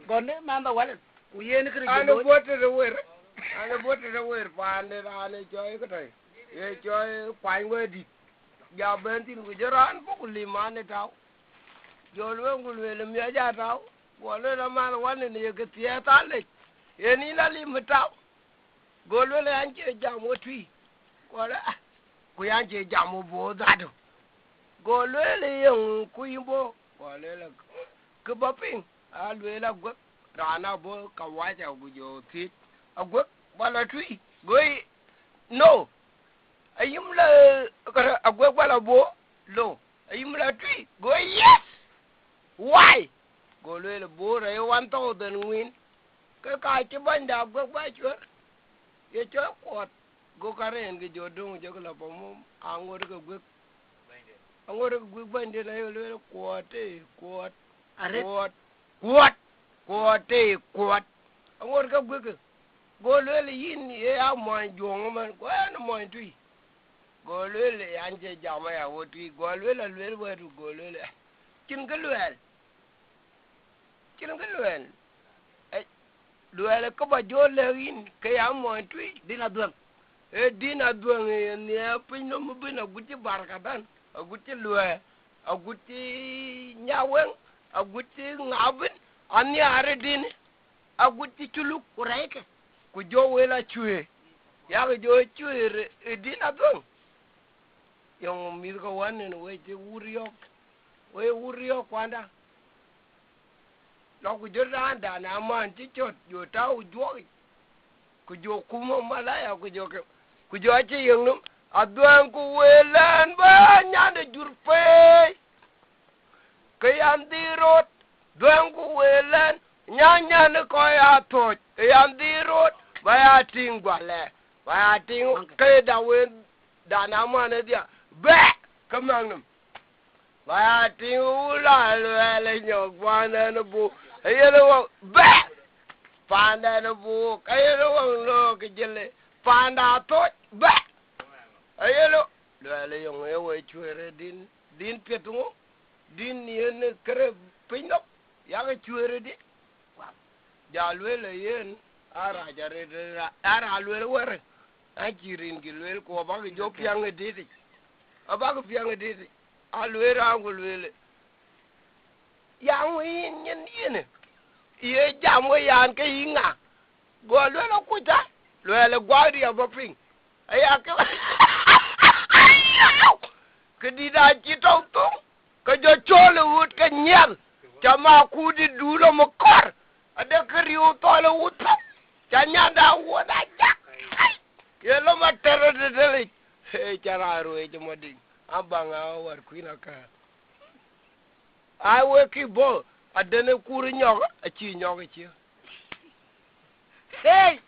Gone man the wallet. We ain't going Ana bote the wer. Ana bote the wer pande ana joy ko tay. Ye joy kwang we di. Ja bentin ku jaran bu limane taw. Jolwe ngulwe le mi ja taw. Wole na man wan ni ye ke tie ta le. Ye ni la lim taw. Golwe le anche jam wo twi. Wala ku yanche jam bo dado. Golwe le yung ku yimbo. Wole le ke baping. Alwe la gwe rana bo kawaja gujo tit. Agwe wala twi. Goi no. Ayimla agwe wala bo lo. Ayimla twi. Goi yes. Why? Golwe le bo re 1000 win. Ka chibanda agwe ba chwer. Ye cho kwat go karen ge jodong je la pomo angor ge gwe angor ge gwe bande la yo le kwate kwat kwat angor ge gwe go le yin ye a mo jong man ko na mo tui go le anje jama ya wo tui go le wa du go le kin ge lwel luele ko ba jole yin ke ya mo tui Dina duang. dina duang ni apin no mubina guti barkadan aguti lue aguti nyawen aguti ngabin ani are din aguti chulu Uraike. ku jo wela chue ya jo chue dina duang yung mi ko wan we je uriok kwanda lo ku jorda da na man ti chot jo ta u jo ku jo kuma malaya ku jo ache yung adwan ku welan ba nya de jurpe kayam di rot dwan ku welan nya ne ko ya to kayam di rot ba ya ting gwale ba ya ting ke da wen da na man dia ba kamang ba ya ting ula le nyok wana no bu ayelo ba panda no bu ayelo no ke jele panda to ba ayelo le yung ewe chure din petungo din yen kre pinno ya ke chure di ja le yen ara jare ara le wer a jirin gi le ko ba ge jo piang di aba ge piang di a le ra ngul yang yin yin ye jam we yan ke yinga go lo kuta le gwadi abaping aya ke ke di da chito to ke jo chole wut ke nyel chama ku di dulo mo kor ade kriu to le wut chanya da wona jak ye lo ma tere de dele e chara ro e jomodi abanga war kuina ka ai we ki bo adene kuri nyog a chi nyog chi hey